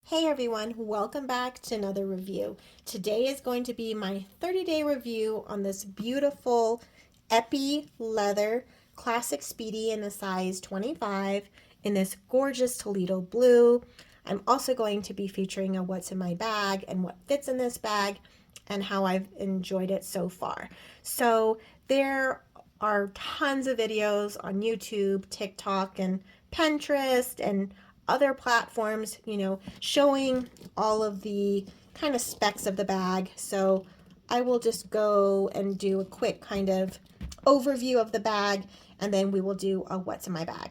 Hey everyone, welcome back to another review. Today is going to be my 30-day review on this beautiful Epi leather classic Speedy in a size 25 in this gorgeous Toledo blue. I'm also going to be featuring a what's in my bag and what fits in this bag and how I've enjoyed it so far. So there are tons of videos on YouTube, TikTok, and Pinterest and other platforms, showing all of the kind of specs of the bag. So I will just go and do a quick kind of overview of the bag, and then we will do a what's in my bag.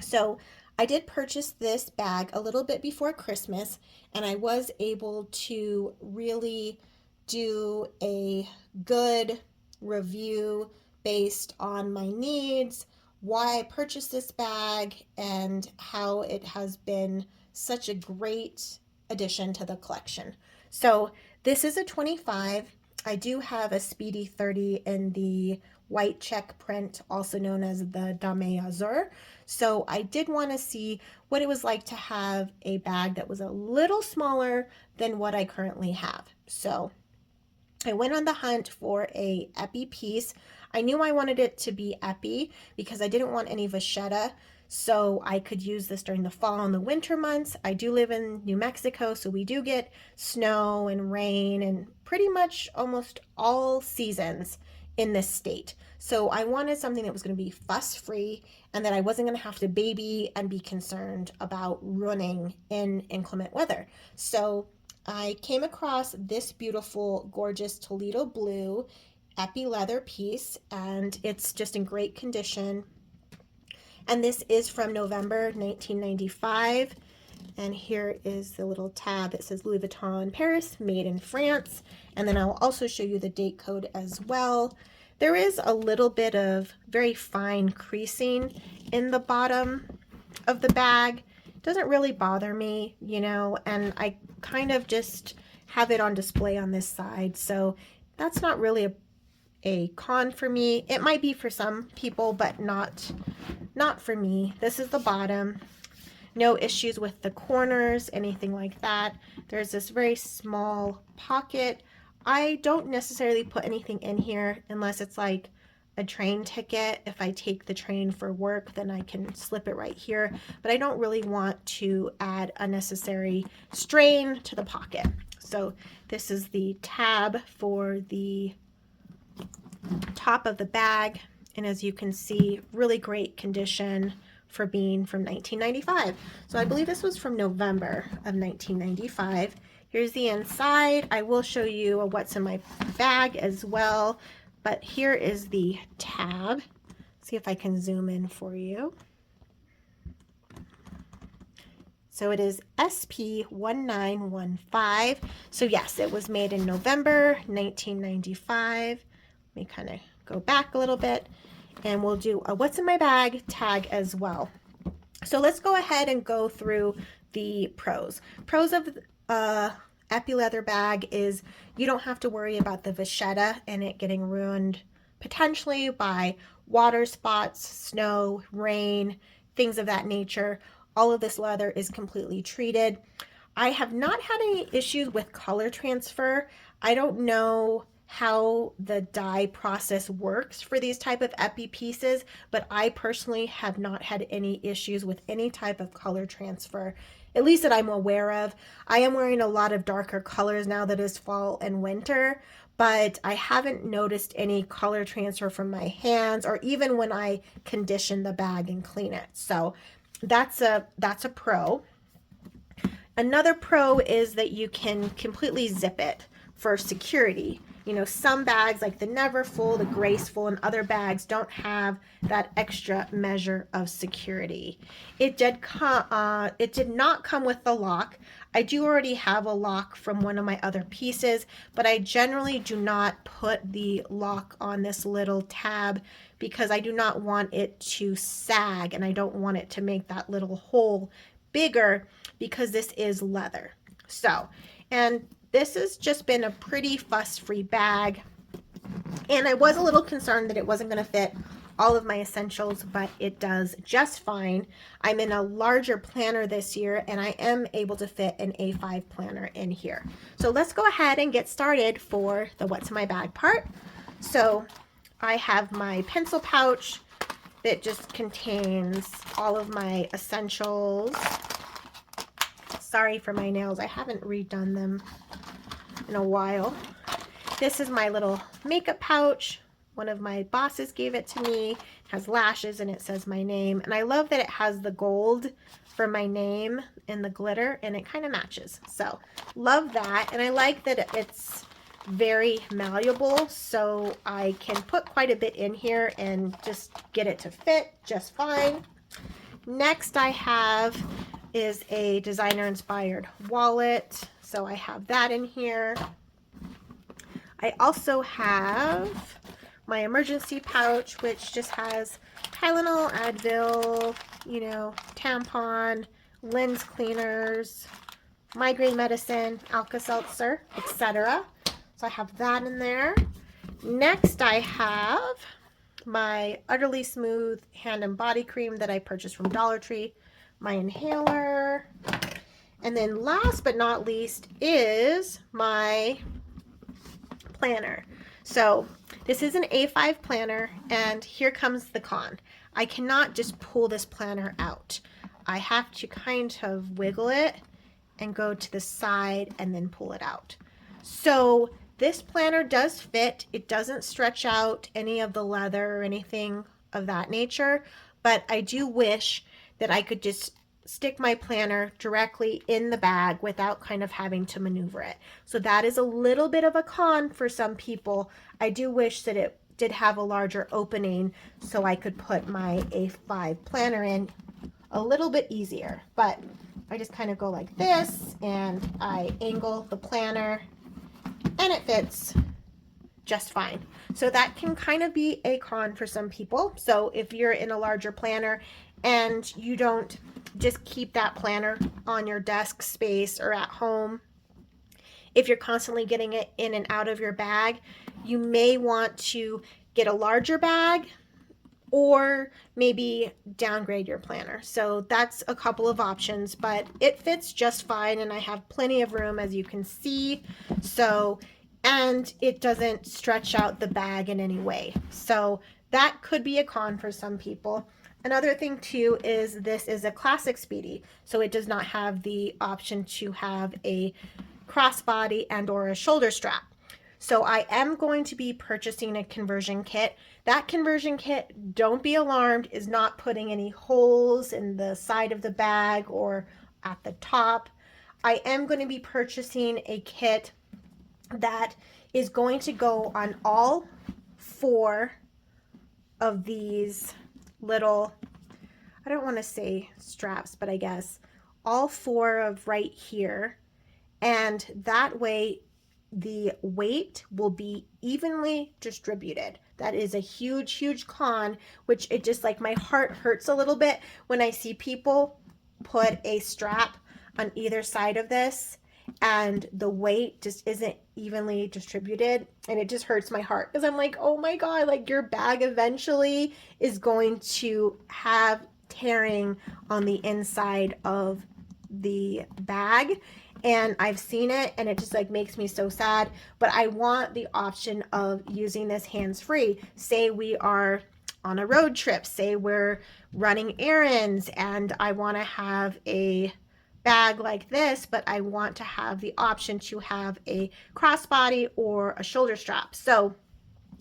So I did purchase this bag a little bit before Christmas, and I was able to really do a good review based on my needs, why I purchased this bag, and how it has been such a great addition to the collection. So this is a 25. I do have a Speedy 30 in the white check print, also known as the Dame Azur. So I did want to see what it was like to have a bag that was a little smaller than what I currently have. So I went on the hunt for a Epi piece. I knew I wanted it to be Epi because I didn't want any vachetta, so I could use this during the fall and the winter months. I do live in New Mexico, so we do get snow and rain and pretty much almost all seasons in this state. So I wanted something that was going to be fuss free and that I wasn't going to have to baby and be concerned about ruining in inclement weather. So I came across this beautiful, gorgeous Toledo blue Epi leather piece, and it's just in great condition. And this is from November 1995. And here is the little tab that says Louis Vuitton Paris, made in France. And then I'll also show you the date code as well. There is a little bit of very fine creasing in the bottom of the bag. Doesn't really bother me, and I kind of just have it on display on this side. So that's not really a con for me. It might be for some people, but not for me. This is the bottom. No issues with the corners, anything like that. There's this very small pocket. I don't necessarily put anything in here unless it's like a train ticket. If I take the train for work, then I can slip it right here. But I don't really want to add unnecessary strain to the pocket. So this is the tab for the top of the bag. And as you can see, really great condition for being from 1995. So I believe this was from November of 1995. Here's the inside. I will show you what's in my bag as well, but here is the tab. See if I can zoom in for you. So it is SP1915. So yes, it was made in November 1995. Let me kind of go back a little bit, and we'll do a what's in my bag tag as well. So let's go ahead and go through the pros. Pros of Epi leather bag is you don't have to worry about the vachetta and it getting ruined potentially by water spots, snow, rain, things of that nature. All of this leather is completely treated. I have not had any issues with color transfer. I don't know how the dye process works for these type of Epi pieces, but I personally have not had any issues with any type of color transfer, at least that I'm aware of. I am wearing a lot of darker colors now that is fall and winter, but I haven't noticed any color transfer from my hands or even when I condition the bag and clean it. So that's a pro. Another pro is that you can completely zip it for security. Some bags like the Neverfull, the Graceful, and other bags don't have that extra measure of security. It did not come with the lock. I do already have a lock from one of my other pieces, but I generally do not put the lock on this little tab because I do not want it to sag and I don't want it to make that little hole bigger because this is leather. So, and this has just been a pretty fuss-free bag, and I was a little concerned that it wasn't going to fit all of my essentials, but it does just fine. I'm in a larger planner this year, and I am able to fit an A5 planner in here. So let's go ahead and get started for the what's in my bag part. So I have my pencil pouch that just contains all of my essentials. Sorry for my nails, I haven't redone them in a while. This is my little makeup pouch. One of my bosses gave it to me. It has lashes and it says my name. And I love that it has the gold for my name and the glitter, and it kind of matches. So love that. And I like that it's very malleable, so I can put quite a bit in here and just get it to fit just fine. Next I have is a designer inspired wallet. So I have that in here. I also have my emergency pouch, which just has Tylenol, Advil, you know, tampon, lens cleaners, migraine medicine, Alka-Seltzer, etc. So I have that in there. Next, I have my Utterly Smooth hand and body cream that I purchased from Dollar Tree, my inhaler, and then last but not least is my planner. So this is an A5 planner, and here comes the con. I cannot just pull this planner out. I have to kind of wiggle it and go to the side and then pull it out. So this planner does fit. It doesn't stretch out any of the leather or anything of that nature, but I do wish that I could just stick my planner directly in the bag without kind of having to maneuver it. So that is a little bit of a con for some people. I do wish that it did have a larger opening so I could put my A5 planner in a little bit easier, but I just kind of go like this and I angle the planner and it fits just fine. So that can kind of be a con for some people. So if you're in a larger planner and you don't just keep that planner on your desk space or at home, if you're constantly getting it in and out of your bag, you may want to get a larger bag or maybe downgrade your planner. So that's a couple of options, but it fits just fine and I have plenty of room, as you can see. So, and it doesn't stretch out the bag in any way. So that could be a con for some people. Another thing too is this is a classic Speedy, so it does not have the option to have a crossbody and or a shoulder strap. So I am going to be purchasing a conversion kit. That conversion kit, don't be alarmed, is not putting any holes in the side of the bag or at the top. I am going to be purchasing a kit that is going to go on all 4 of these little, I don't want to say straps, but I guess all 4 of right here. And that way the weight will be evenly distributed. That is a huge, huge con, which it just like my heart hurts a little bit when I see people put a strap on either side of this and the weight just isn't evenly distributed, and it just hurts my heart because I'm like, oh my god, like your bag eventually is going to have tearing on the inside of the bag, and I've seen it and it just like makes me so sad. But I want the option of using this hands-free. Say we are on a road trip, say we're running errands and I want to have a bag like this, but I want to have the option to have a crossbody or a shoulder strap. So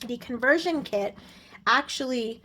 the conversion kit actually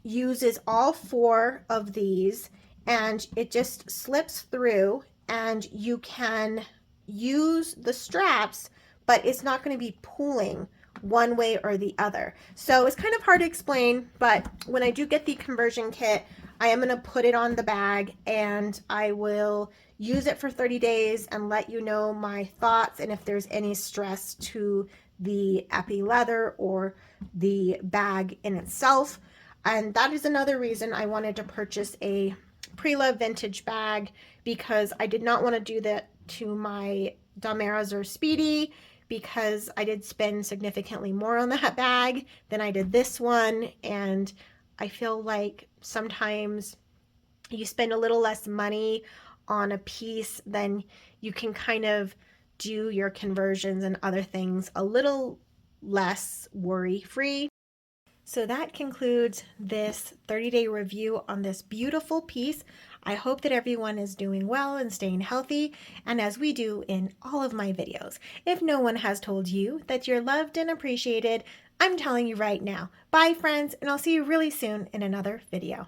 uses all 4 of these, and it just slips through and you can use the straps, but it's not going to be pulling one way or the other. So it's kind of hard to explain, but when I do get the conversion kit, I am going to put it on the bag and I will use it for 30 days and let you know my thoughts and if there's any stress to the epi leather or the bag in itself. And that is another reason I wanted to purchase a pre-loved vintage bag, because I did not want to do that to my Damaras or Speedy, because I did spend significantly more on that bag than I did this one, and I feel like sometimes you spend a little less money on a piece, then you can kind of do your conversions and other things a little less worry-free. So that concludes this 30-day review on this beautiful piece. I hope that everyone is doing well and staying healthy, and as we do in all of my videos. If no one has told you that you're loved and appreciated, I'm telling you right now. Bye, friends, and I'll see you really soon in another video.